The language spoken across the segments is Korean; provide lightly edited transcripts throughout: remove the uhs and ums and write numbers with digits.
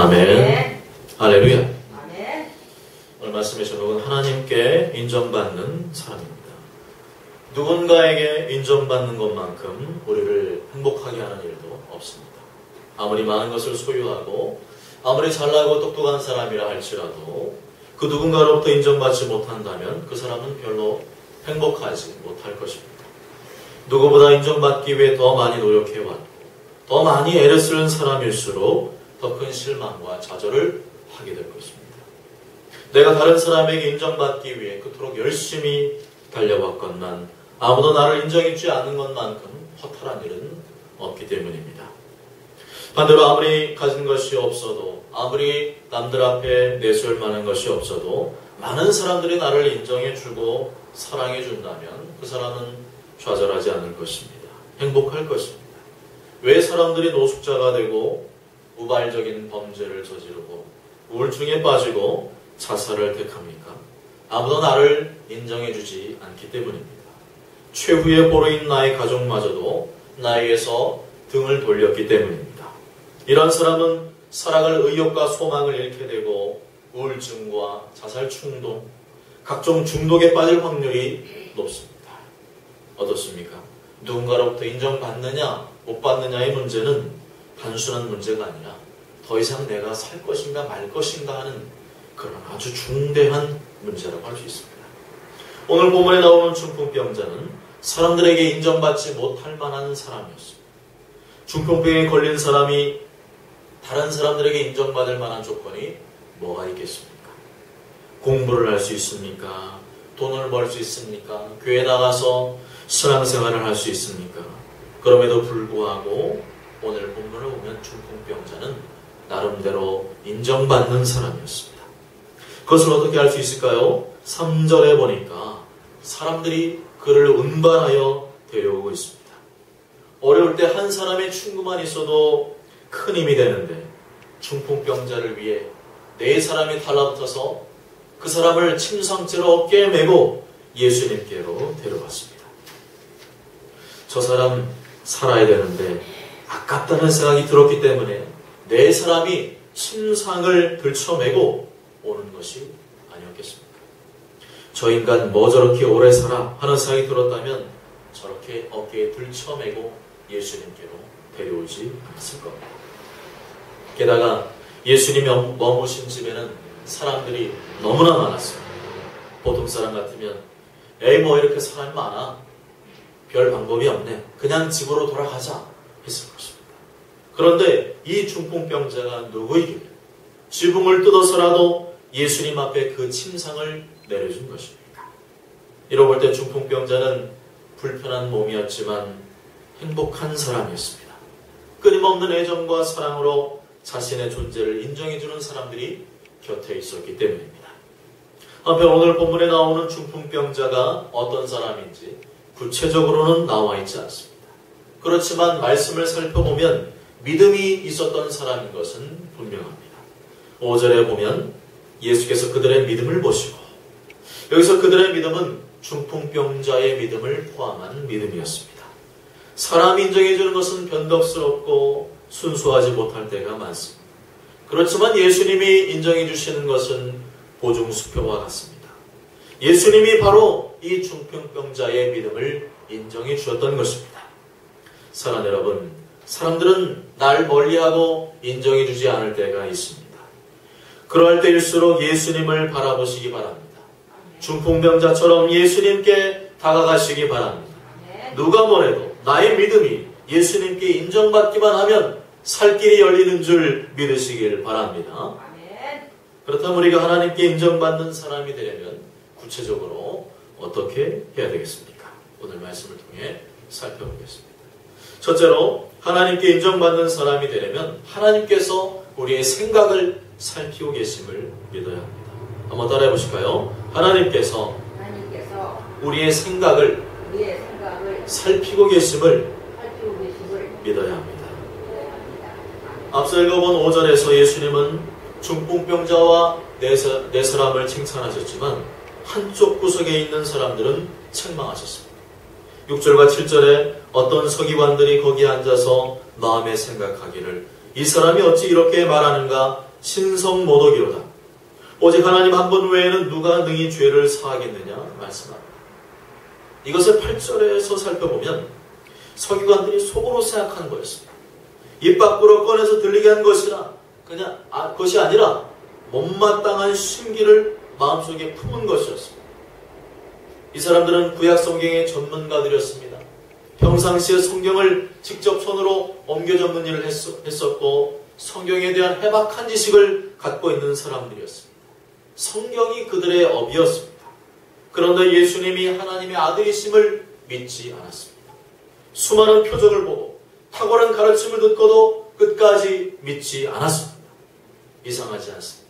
아멘. 할렐루야. 아멘. 오늘 말씀의 제목은 하나님께 인정받는 사람입니다. 누군가에게 인정받는 것만큼 우리를 행복하게 하는 일도 없습니다. 아무리 많은 것을 소유하고 아무리 잘나고 똑똑한 사람이라 할지라도 그 누군가로부터 인정받지 못한다면 그 사람은 별로 행복하지 못할 것입니다. 누구보다 인정받기 위해 더 많이 노력해왔고 더 많이 애를 쓰는 사람일수록 더 큰 실망과 좌절을 하게 될 것입니다. 내가 다른 사람에게 인정받기 위해 그토록 열심히 달려왔건만 아무도 나를 인정해주지 않는 것만큼 허탈한 일은 없기 때문입니다. 반대로 아무리 가진 것이 없어도 아무리 남들 앞에 내세울 만한 것이 없어도 많은 사람들이 나를 인정해주고 사랑해준다면 그 사람은 좌절하지 않을 것입니다. 행복할 것입니다. 왜 사람들이 노숙자가 되고 우발적인 범죄를 저지르고 우울증에 빠지고 자살을 택합니까? 아무도 나를 인정해주지 않기 때문입니다. 최후의 보루인 나의 가족마저도 나에게서 등을 돌렸기 때문입니다. 이런 사람은 살아갈 의욕과 소망을 잃게 되고 우울증과 자살 충동, 각종 중독에 빠질 확률이 높습니다. 어떻습니까? 누군가로부터 인정받느냐 못 받느냐의 문제는 단순한 문제가 아니라 더 이상 내가 살 것인가 말 것인가 하는 그런 아주 중대한 문제라고 할 수 있습니다. 오늘 본문에 나오는 중풍병자는 사람들에게 인정받지 못할 만한 사람이었습니다. 중풍병에 걸린 사람이 다른 사람들에게 인정받을 만한 조건이 뭐가 있겠습니까? 공부를 할 수 있습니까? 돈을 벌 수 있습니까? 교회 나가서 신앙생활을 할 수 있습니까? 그럼에도 불구하고 오늘 본문을 보면 중풍병자는 나름대로 인정받는 사람이었습니다. 그것을 어떻게 알 수 있을까요? 3절에 보니까 사람들이 그를 운반하여 데려오고 있습니다. 어려울 때 한 사람의 충고만 있어도 큰 힘이 되는데 중풍병자를 위해 4사람이 달라붙어서 그 사람을 침상째로 어깨에 메고 예수님께로 데려갔습니다. 저 사람 살아야 되는데 아깝다는 생각이 들었기 때문에 4사람이 침상을 들쳐매고 오는 것이 아니었겠습니까? 저 인간 뭐 저렇게 오래 살아 하는 생각이 들었다면 저렇게 어깨에 들쳐매고 예수님께로 데려오지 않았을 겁니다. 게다가 예수님이 머무신 집에는 사람들이 너무나 많았어요. 보통 사람 같으면 에이 뭐 이렇게 사람이 많아 별 방법이 없네 그냥 집으로 돌아가자 했을 것입니다. 그런데 이 중풍병자가 누구이길래 지붕을 뜯어서라도 예수님 앞에 그 침상을 내려준 것입니까? 이러고 볼 때 중풍병자는 불편한 몸이었지만 행복한 사람이었습니다. 끊임없는 애정과 사랑으로 자신의 존재를 인정해주는 사람들이 곁에 있었기 때문입니다. 한편 오늘 본문에 나오는 중풍병자가 어떤 사람인지 구체적으로는 나와 있지 않습니다. 그렇지만 말씀을 살펴보면 믿음이 있었던 사람인 것은 분명합니다. 5절에 보면 예수께서 그들의 믿음을 보시고 여기서 그들의 믿음은 중풍병자의 믿음을 포함한 믿음이었습니다. 사람이 인정해주는 것은 변덕스럽고 순수하지 못할 때가 많습니다. 그렇지만 예수님이 인정해주시는 것은 보증수표와 같습니다. 예수님이 바로 이 중풍병자의 믿음을 인정해 주셨던 것입니다. 사랑하는 여러분, 사람들은 날 멀리하고 인정해 주지 않을 때가 있습니다. 그럴 때일수록 예수님을 바라보시기 바랍니다. 중풍병자처럼 예수님께 다가가시기 바랍니다. 누가 뭐래도 나의 믿음이 예수님께 인정받기만 하면 살 길이 열리는 줄 믿으시길 바랍니다. 그렇다면 우리가 하나님께 인정받는 사람이 되려면 구체적으로 어떻게 해야 되겠습니까? 오늘 말씀을 통해 살펴보겠습니다. 첫째로 하나님께 인정받는 사람이 되려면 하나님께서 우리의 생각을 살피고 계심을 믿어야 합니다. 한번 따라해 보실까요? 하나님께서 우리의 생각을 살피고 계심을 믿어야 합니다. 앞서 읽어본 5절에서 예수님은 중풍병자와 네 사람을 칭찬하셨지만 한쪽 구석에 있는 사람들은 책망하셨습니다. 6절과 7절에 어떤 서기관들이 거기에 앉아서 마음에 생각하기를 이 사람이 어찌 이렇게 말하는가 신성 모독이로다. 오직 하나님 한 분 외에는 누가 능히 죄를 사하겠느냐 말씀합니다. 이것을 8절에서 살펴보면 서기관들이 속으로 생각한 거였습니다. 입 밖으로 꺼내서 들리게 한 것이라 그것이 아니라 못마땅한 심기를 마음속에 품은 것이었습니다. 이 사람들은 구약 성경의 전문가들이었습니다. 평상시에 성경을 직접 손으로 옮겨 적는 일을 했었고 성경에 대한 해박한 지식을 갖고 있는 사람들이었습니다. 성경이 그들의 업이었습니다. 그런데 예수님이 하나님의 아들이심을 믿지 않았습니다. 수많은 표적을 보고 탁월한 가르침을 듣고도 끝까지 믿지 않았습니다. 이상하지 않습니다.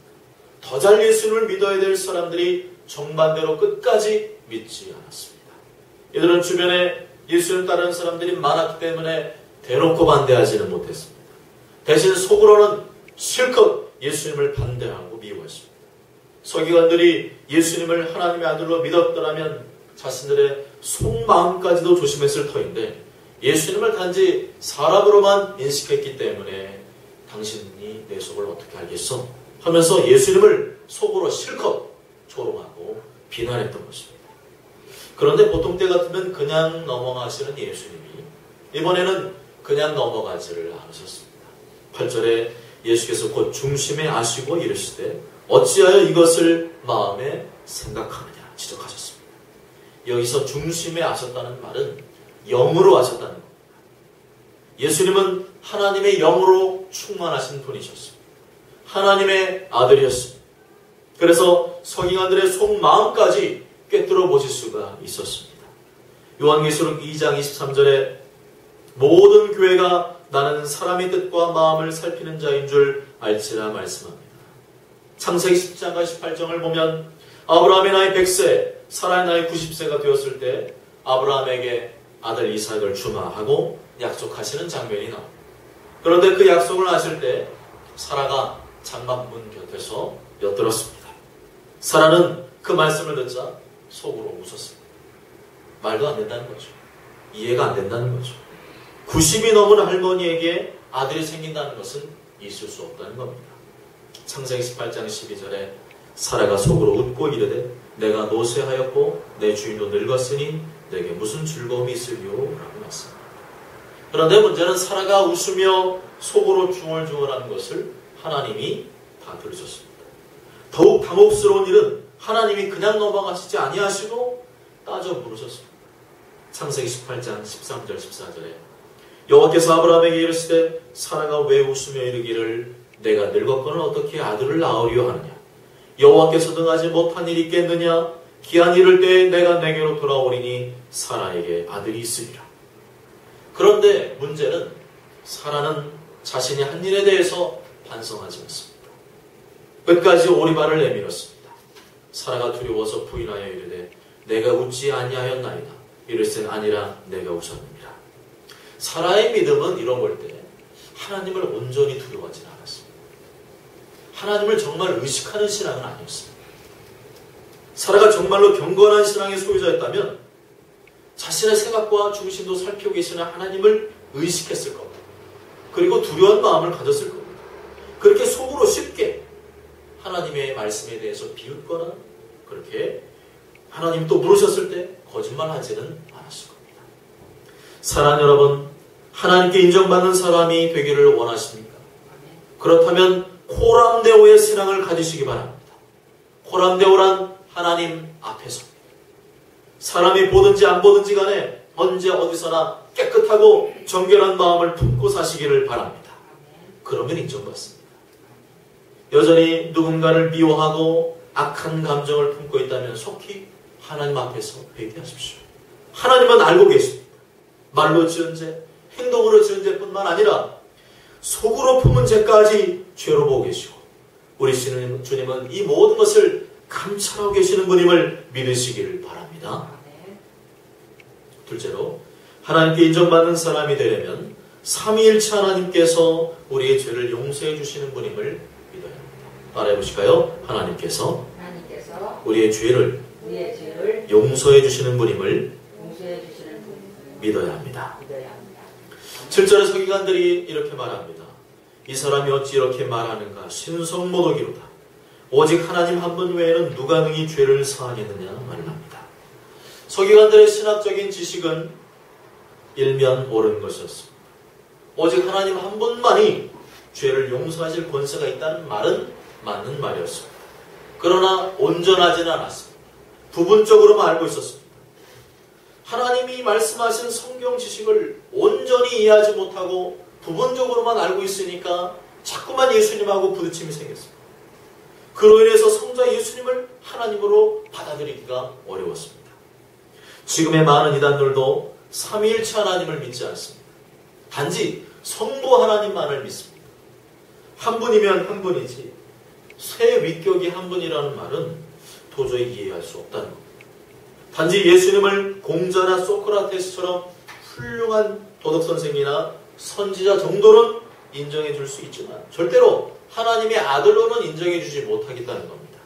더 잘 예수님을 믿어야 될 사람들이 정반대로 끝까지 믿지 않았습니다. 이들은 주변에 예수님 따르는 사람들이 많았기 때문에 대놓고 반대하지는 못했습니다. 대신 속으로는 실컷 예수님을 반대하고 미워했습니다. 서기관들이 예수님을 하나님의 아들로 믿었더라면 자신들의 속마음까지도 조심했을 터인데 예수님을 단지 사람으로만 인식했기 때문에 당신이 내 속을 어떻게 알겠어? 하면서 예수님을 속으로 실컷 조롱하고 비난했던 것입니다. 그런데 보통 때 같으면 그냥 넘어가시는 예수님이 이번에는 그냥 넘어가지를 않으셨습니다. 8절에 예수께서 곧 중심에 아시고 이르시되 어찌하여 이것을 마음에 생각하느냐 지적하셨습니다. 여기서 중심에 아셨다는 말은 영으로 아셨다는 겁니다. 예수님은 하나님의 영으로 충만하신 분이셨습니다. 하나님의 아들이었습니다. 그래서 서기관들의 속마음까지 꿰뚫어 보실 수가 있었습니다. 요한계시록 2장 23절에 모든 교회가 나는 사람의 뜻과 마음을 살피는 자인 줄 알지라 말씀합니다. 창세기 10장과 18장을 보면 아브라함의 나이 100세, 사라의 나이 90세가 되었을 때 아브라함에게 아들 이삭을 주마하고 약속하시는 장면이 나옵니다. 그런데 그 약속을 하실 때 사라가 장막문 곁에서 엿들었습니다. 사라는 그 말씀을 듣자 속으로 웃었습니다. 말도 안 된다는 거죠. 이해가 안 된다는 거죠. 90이 넘은 할머니에게 아들이 생긴다는 것은 있을 수 없다는 겁니다. 창세기 18장 12절에 사라가 속으로 웃고 이르되 내가 노쇠하였고 내 주인도 늙었으니 내게 무슨 즐거움이 있으리요? 라고 말씀합니다. 그런데 문제는 사라가 웃으며 속으로 중얼중얼하는 것을 하나님이 다 들으셨습니다. 더욱 당혹스러운 일은 하나님이 그냥 넘어가시지 아니하시고 따져 물으셨습니다. 창세기 18장 13절 14절에 여호와께서 아브라함에게 이르시되 사라가 왜 웃으며 이르기를 내가 늙었거늘 어떻게 아들을 낳으려 하느냐 여호와께서 능하지 못한 일이 있겠느냐 기한 이를 때에 내가 내게로 돌아오리니 사라에게 아들이 있으리라. 그런데 문제는 사라는 자신이 한 일에 대해서 반성하지 않습니다. 끝까지 오리발을 내밀었습니다. 사라가 두려워서 부인하여 이르되 내가 웃지 아니하였나이다. 이르시되 아니라 내가 웃었느니라. 사라의 믿음은 이런 걸 때 하나님을 온전히 두려워하지 않았습니다. 하나님을 정말 의식하는 신앙은 아니었습니다. 사라가 정말로 경건한 신앙의 소유자였다면 자신의 생각과 중심도 살피고 계시는 하나님을 의식했을 겁니다. 그리고 두려운 마음을 가졌을 겁니다. 그렇게 속으로 쉽게 하나님의 말씀에 대해서 비웃거나 그렇게 하나님 또 물으셨을 때 거짓말하지는 않았을 겁니다. 사랑하는 여러분, 하나님께 인정받는 사람이 되기를 원하십니까? 그렇다면 코람데오의 신앙을 가지시기 바랍니다. 코람데오란 하나님 앞에서 사람이 보든지 안 보든지 간에 언제 어디서나 깨끗하고 정결한 마음을 품고 사시기를 바랍니다. 그러면 인정받습니다. 여전히 누군가를 미워하고 악한 감정을 품고 있다면 속히 하나님 앞에서 회개하십시오. 하나님은 알고 계십니다. 말로 지은 죄, 행동으로 지은 죄뿐만 아니라 속으로 품은 죄까지 죄로 보고 계시고 우리 주님은 이 모든 것을 감찰하고 계시는 분임을 믿으시기를 바랍니다. 둘째로 하나님께 인정받는 사람이 되려면 삼위일체 하나님께서 우리의 죄를 용서해 주시는 분임을 믿어야 합니다. 따라해 보실까요? 하나님께서 우리의 죄를 용서해 주시는 분임을 믿어야 합니다. 7절의 서기관들이 이렇게 말합니다. 이 사람이 어찌 이렇게 말하는가? 신성모독이로다. 오직 하나님 한 분 외에는 누가 능히 죄를 사하겠느냐 말을 합니다. 서기관들의 신학적인 지식은 일면 옳은 것이었습니다. 오직 하나님 한 분만이 죄를 용서하실 권세가 있다는 말은 맞는 말이었습니다. 그러나 온전하지는 않았습니다. 부분적으로만 알고 있었습니다. 하나님이 말씀하신 성경 지식을 온전히 이해하지 못하고 부분적으로만 알고 있으니까 자꾸만 예수님하고 부딪힘이 생겼습니다. 그로 인해서 성자 예수님을 하나님으로 받아들이기가 어려웠습니다. 지금의 많은 이단들도 삼위일체 하나님을 믿지 않습니다. 단지 성부 하나님만을 믿습니다. 한 분이면 한 분이지 새 위격이 한 분이라는 말은 도저히 이해할 수 없다는 겁니다. 단지 예수님을 공자나 소크라테스처럼 훌륭한 도덕선생이나 선지자 정도는 인정해 줄 수 있지만 절대로 하나님의 아들로는 인정해 주지 못하겠다는 겁니다.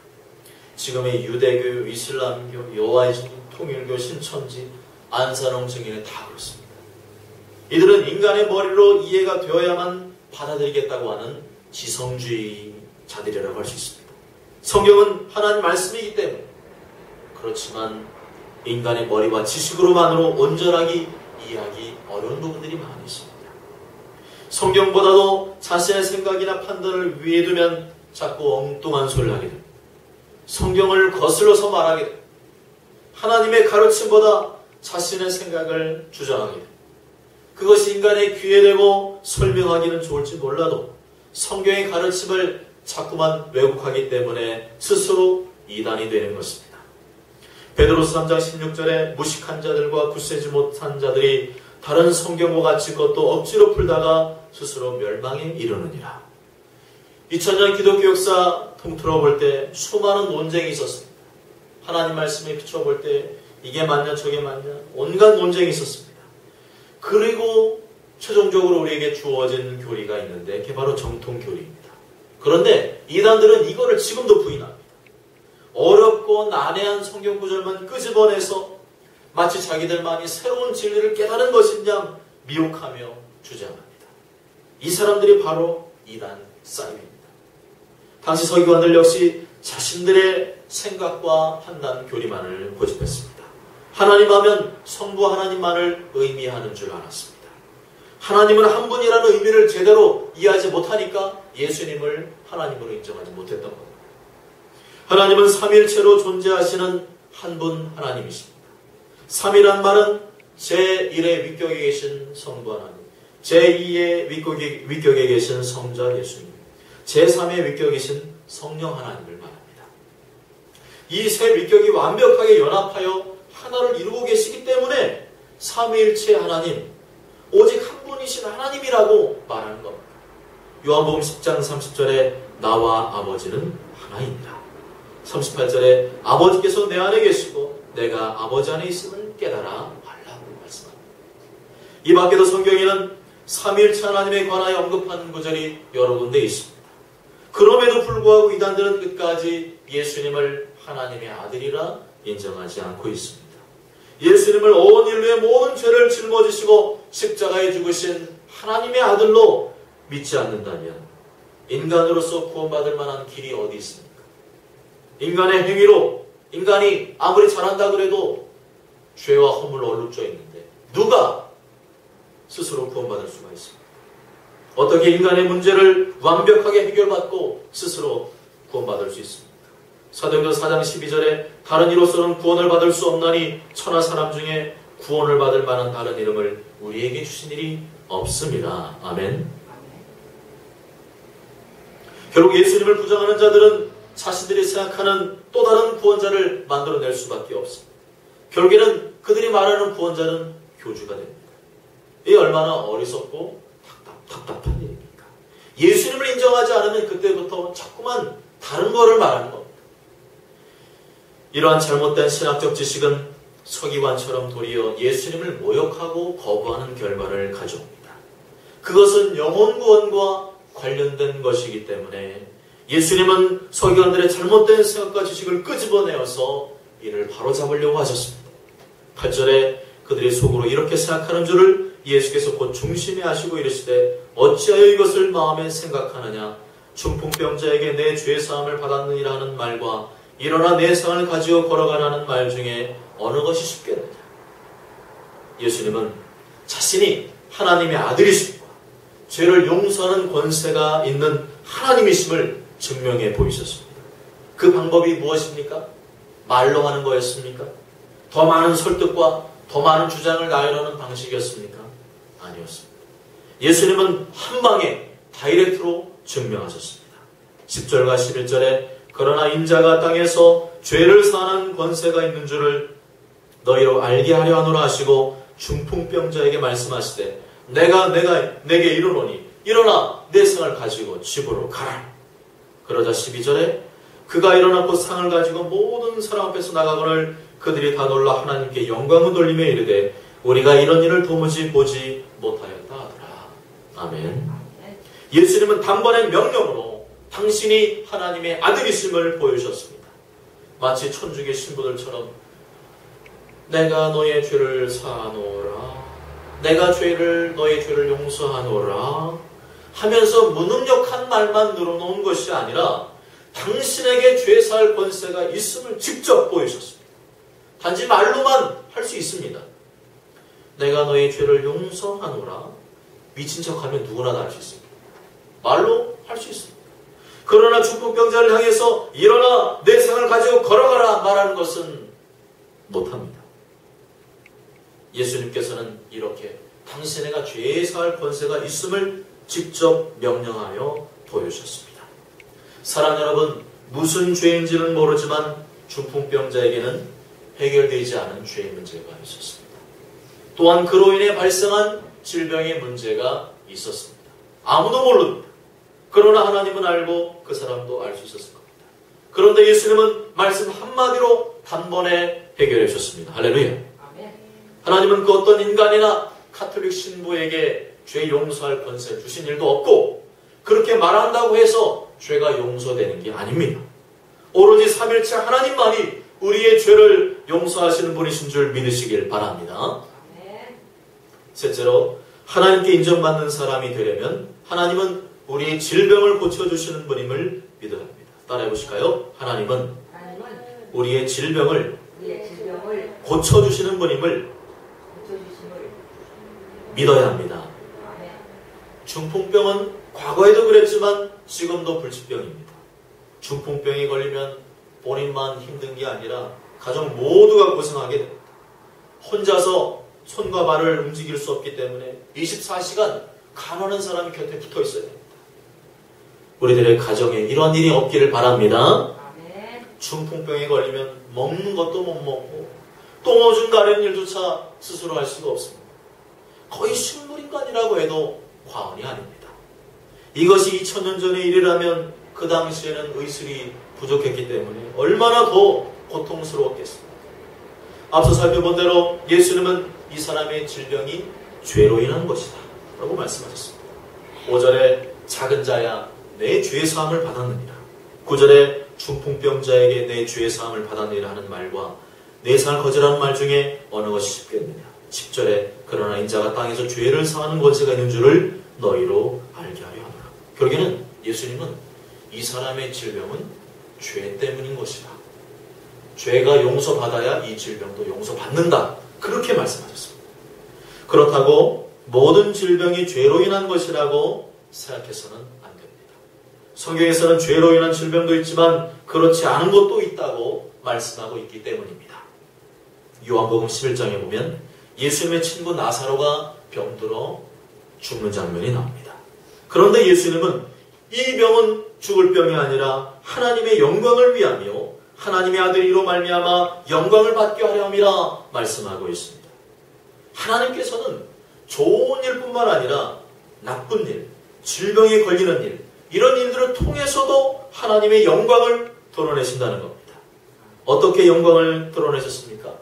지금의 유대교, 이슬람교, 여호와의 통일교, 신천지, 안산홍 증인은 다 그렇습니다. 이들은 인간의 머리로 이해가 되어야만 받아들이겠다고 하는 지성주의자들이라고 할 수 있습니다. 성경은 하나님 말씀이기 때문에 그렇지만 인간의 머리와 지식으로만으로 온전하게 이해하기 어려운 부분들이 많이 있습니다. 성경보다도 자신의 생각이나 판단을 위에 두면 자꾸 엉뚱한 소리를 하게 됩니다. 성경을 거슬러서 말하게 됩니다. 하나님의 가르침보다 자신의 생각을 주장하게 됩니다. 그것이 인간의 귀에 대고 설명하기는 좋을지 몰라도 성경의 가르침을 자꾸만 왜곡하기 때문에 스스로 이단이 되는 것입니다. 베드로서 3장 16절에 무식한 자들과 굳세지 못한 자들이 다른 성경과 같이 것도 억지로 풀다가 스스로 멸망에 이르느니라. 2000년 기독교 역사 통틀어 볼 때 수많은 논쟁이 있었습니다. 하나님 말씀에 비춰볼 때 이게 맞냐 저게 맞냐 온갖 논쟁이 있었습니다. 그리고 최종적으로 우리에게 주어진 교리가 있는데 그게 바로 정통교리입니다. 그런데 이단들은 이거를 지금도 부인합니다. 어렵고 난해한 성경 구절만 끄집어내서 마치 자기들만이 새로운 진리를 깨달은 것인 양 미혹하며 주장합니다. 이 사람들이 바로 이단 싸임입니다. 당시 서기관들 역시 자신들의 생각과 판단 교리만을 고집했습니다. 하나님 하면 성부 하나님만을 의미하는 줄 알았습니다. 하나님은 한 분이라는 의미를 제대로 이해하지 못하니까 예수님을 하나님으로 인정하지 못했던 겁니다. 하나님은 삼일체로 존재하시는 한 분 하나님이십니다. 삼이란 말은 제1의 위격에 계신 성부 하나님, 제2의 위격에 계신 성자 예수님, 제3의 위격에 계신 성령 하나님을 말합니다. 이 세 위격이 완벽하게 연합하여 하나를 이루고 계시기 때문에 삼위일체 하나님, 오직 한 분이신 하나님이라고 말하는 겁니다. 요한복음 10장 30절에 나와 아버지는 하나이니라. 38절에 아버지께서 내 안에 계시고 내가 아버지 안에 있음을 깨달아 알라고 말씀합니다. 이 밖에도 성경에는 삼위일체 하나님에 관하여 언급하는 구절이 여러 군데 있습니다. 그럼에도 불구하고 이단들은 끝까지 예수님을 하나님의 아들이라 인정하지 않고 있습니다. 예수님을 온 인류의 모든 죄를 짊어지시고 십자가에 죽으신 하나님의 아들로 믿지 않는다면 인간으로서 구원받을 만한 길이 어디 있습니까? 인간의 행위로 인간이 아무리 잘한다 그래도 죄와 허물로 얼룩져 있는데 누가 스스로 구원받을 수가 있습니까? 어떻게 인간의 문제를 완벽하게 해결받고 스스로 구원받을 수 있습니까? 사도행전 4장 12절에 다른 이로서는 구원을 받을 수 없나니 천하 사람 중에 구원을 받을 만한 다른 이름을 우리에게 주신 일이 없습니다. 아멘. 결국 예수님을 부정하는 자들은 자신들이 생각하는 또 다른 구원자를 만들어낼 수밖에 없습니다. 결국에는 그들이 말하는 구원자는 교주가 됩니다. 이게 얼마나 어리석고 답답한 일입니까? 예수님을 인정하지 않으면 그때부터 자꾸만 다른 거를 말하는 겁니다. 이러한 잘못된 신학적 지식은 서기관처럼 도리어 예수님을 모욕하고 거부하는 결과를 가져옵니다. 그것은 영혼 구원과 관련된 것이기 때문에 예수님은 서기관들의 잘못된 생각과 지식을 끄집어내어서 이를 바로잡으려고 하셨습니다. 8절에 그들이 속으로 이렇게 생각하는 줄을 예수께서 곧 중심에 하시고 이르시되 어찌하여 이것을 마음에 생각하느냐 중풍병자에게 내 죄사함을 받았느니라 하는 말과 일어나 내 상을 가지고 걸어가라는 말 중에 어느 것이 쉽겠느냐. 예수님은 자신이 하나님의 아들이심과 죄를 용서하는 권세가 있는 하나님이심을 증명해 보이셨습니다. 그 방법이 무엇입니까? 말로 하는 거였습니까? 더 많은 설득과 더 많은 주장을 나열하는 방식이었습니까? 아니었습니다. 예수님은 한 방에 다이렉트로 증명하셨습니다. 10절과 11절에 그러나 인자가 땅에서 죄를 사하는 권세가 있는 줄을 너희로 알게 하려 하노라 하시고 중풍병자에게 말씀하시되 내가 내게 이르노니 일어나 내 상을 가지고 집으로 가라. 그러자 12절에 그가 일어나 곧 상을 가지고 모든 사람 앞에서 나가거늘 그들이 다 놀라 하나님께 영광을 돌리며 이르되 우리가 이런 일을 도무지 보지 못하였다 하더라. 아멘. 예수님은 단번에 명령으로 당신이 하나님의 아들이심을 보여주셨습니다. 마치 천주교 신부들처럼 내가 너의 죄를 사하노라, 내가 너의 죄를 용서하노라 하면서 무능력한 말만 늘어놓은 것이 아니라 당신에게 죄 사할 권세가 있음을 직접 보여주셨습니다. 단지 말로만 할 수 있습니다. 내가 너의 죄를 용서하노라. 미친 척하면 누구나 다 할 수 있습니다. 말로 할 수 있습니다. 그러나 중풍병자를 향해서 일어나 내 상을 가지고 걸어가라 말하는 것은 못합니다. 예수님께서는 이렇게 당신에게 죄 사할 권세가 있음을 직접 명령하여 보여주셨습니다. 사랑 여러분, 무슨 죄인지는 모르지만 중풍병자에게는 해결되지 않은 죄의 문제가 있었습니다. 또한 그로 인해 발생한 질병의 문제가 있었습니다. 아무도 모릅니다. 그러나 하나님은 알고 그 사람도 알 수 있었을 겁니다. 그런데 예수님은 말씀 한마디로 단번에 해결해 주셨습니다. 할렐루야. 하나님은 그 어떤 인간이나 가톨릭 신부에게 죄 용서할 권세를 주신 일도 없고 그렇게 말한다고 해서 죄가 용서되는 게 아닙니다. 오로지 삼일체 하나님만이 우리의 죄를 용서하시는 분이신 줄 믿으시길 바랍니다. 셋째로 하나님께 인정받는 사람이 되려면 하나님은 우리의 질병을 고쳐주시는 분임을 믿어야 합니다. 따라해 보실까요? 하나님은 우리의 질병을 고쳐주시는 분임을 믿어야 합니다. 중풍병은 과거에도 그랬지만 지금도 불치병입니다. 중풍병이 걸리면 본인만 힘든 게 아니라 가정 모두가 고생하게 됩니다. 혼자서 손과 발을 움직일 수 없기 때문에 24시간 가난한 사람이 곁에 붙어 있어야 됩니다. 우리들의 가정에 이런 일이 없기를 바랍니다. 중풍병에 걸리면 먹는 것도 못 먹고 똥 오줌 가리는 일조차 스스로 할 수가 없습니다. 거의 식물인간이라고 해도 과언이 아닙니다. 이것이 2000년 전의 일이라면 그 당시에는 의술이 부족했기 때문에 얼마나 더 고통스러웠겠습니까? 앞서 살펴본 대로 예수님은 이 사람의 질병이 죄로 인한 것이다 라고 말씀하셨습니다. 5절에 작은 자야 내 죄사함을 받았느니라. 9절에 중풍병자에게 내 죄사함을 받았느니라 하는 말과 내 상을 거절하는 말 중에 어느 것이 쉽겠느냐. 10절에 그러나 인자가 땅에서 죄를 사하는 권세가 있는 줄을 너희로 알게 하려 하노라. 결국에는 예수님은 이 사람의 질병은 죄 때문인 것이다. 죄가 용서받아야 이 질병도 용서받는다. 그렇게 말씀하셨습니다. 그렇다고 모든 질병이 죄로 인한 것이라고 생각해서는 안 됩니다. 성경에서는 죄로 인한 질병도 있지만 그렇지 않은 것도 있다고 말씀하고 있기 때문입니다. 요한복음 11장에 보면 예수님의 친구 나사로가 병들어 죽는 장면이 나옵니다. 그런데 예수님은 이 병은 죽을 병이 아니라 하나님의 영광을 위하며 하나님의 아들이로 말미암아 영광을 받게 하려 함이라 말씀하고 있습니다. 하나님께서는 좋은 일뿐만 아니라 나쁜 일, 질병에 걸리는 일, 이런 일들을 통해서도 하나님의 영광을 드러내신다는 겁니다. 어떻게 영광을 드러내셨습니까?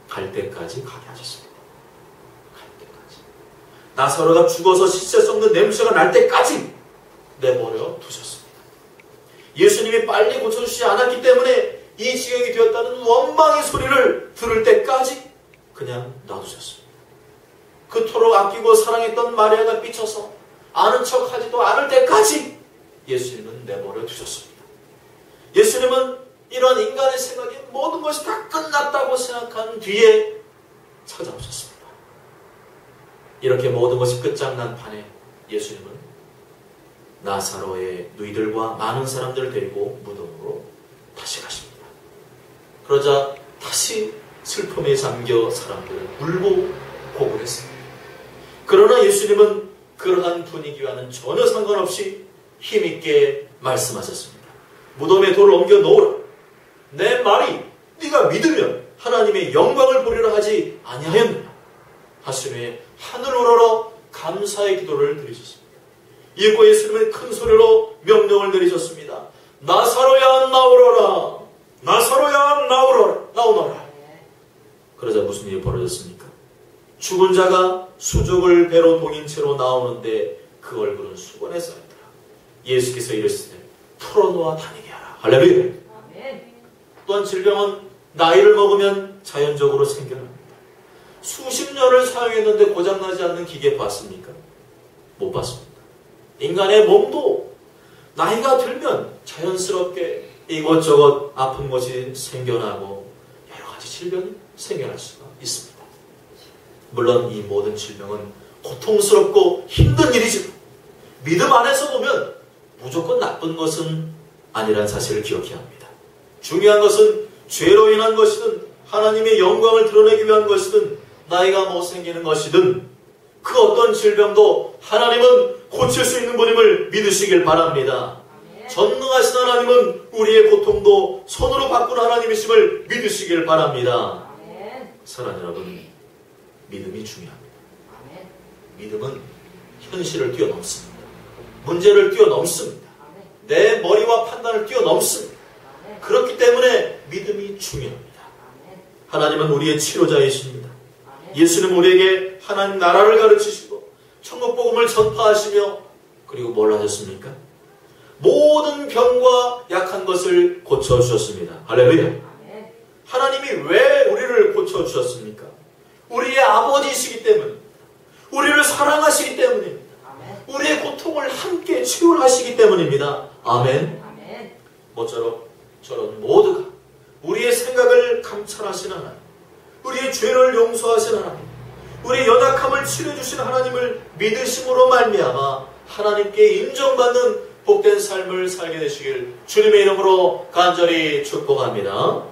갈 때까지 가게 하셨습니다. 갈 때까지. 나사로가 죽어서 시체 썩는 냄새가 날 때까지 내버려 두셨습니다. 예수님이 빨리 고쳐주시지 않았기 때문에 이 지경이 되었다는 원망의 소리를 들을 때까지 그냥 놔두셨습니다. 그토록 아끼고 사랑했던 마리아가 삐쳐서 아는 척하지도 않을 때까지 예수님은 내버려 두셨습니다. 예수님은 이런 인간의 생각에 모든 것이 다 끝났다고 생각한 뒤에 찾아오셨습니다. 이렇게 모든 것이 끝장난 판에 예수님은 나사로의 누이들과 많은 사람들을 데리고 무덤으로 다시 가십니다. 그러자 다시 슬픔에 잠겨 사람들은 울고 고군했습니다. 그러나 예수님은 그러한 분위기와는 전혀 상관없이 힘있게 말씀하셨습니다. 무덤에 돌을 옮겨 놓으라. 내 말이 네가 믿으면 하나님의 영광을 보리라 하지 아니하였느냐. 하신 후에 하늘 우러러 감사의 기도를 드리셨습니다. 이윽고 예수님은 큰 소리로 명령을 내리셨습니다. 나사로야 나오너라. 나사로야 나오너라. 그러자 무슨 일이 벌어졌습니까? 죽은 자가 수족을 배로 동인 채로 나오는데 그 얼굴은 수건에 쌓였더라. 예수께서 이르시되 풀어놓아 다니게 하라. 할렐루야. 또한 질병은 나이를 먹으면 자연적으로 생겨납니다. 수십 년을 사용했는데 고장나지 않는 기계 봤습니까? 못 봤습니다. 인간의 몸도 나이가 들면 자연스럽게 이것저것 아픈 것이 생겨나고 여러 가지 질병이 생겨날 수가 있습니다. 물론 이 모든 질병은 고통스럽고 힘든 일이지만 믿음 안에서 보면 무조건 나쁜 것은 아니란 사실을 기억해야 합니다. 중요한 것은 죄로 인한 것이든 하나님의 영광을 드러내기 위한 것이든 나이가 못 생기는 것이든 그 어떤 질병도 하나님은 고칠 수 있는 분임을 믿으시길 바랍니다. 전능하신 하나님은 우리의 고통도 손으로 바꾼 하나님이심을 믿으시길 바랍니다. 사랑하는 여러분, 믿음이 중요합니다. 믿음은 현실을 뛰어넘습니다. 문제를 뛰어넘습니다. 내 머리와 판단을 뛰어넘습니다. 그렇기 때문에 믿음이 중요합니다. 하나님은 우리의 치료자이십니다. 예수님은 우리에게 하나님 나라를 가르치시고 천국 복음을 전파하시며 그리고 뭘 하셨습니까? 모든 병과 약한 것을 고쳐주셨습니다. 할렐루야. 하나님이 왜 우리를 고쳐주셨습니까? 우리의 아버지이시기 때문입니다. 우리를 사랑하시기 때문입니다. 우리의 고통을 함께 치유하시기 때문입니다. 아멘. 모쪼록 저런 모두가 우리의 생각을 감찰하시는 하나님, 우리의 죄를 용서하시는 하나님, 우리의 연약함을 치료해주시는 하나님을 믿으심으로 말미암아 하나님께 인정받는 복된 삶을 살게 되시길 주님의 이름으로 간절히 축복합니다.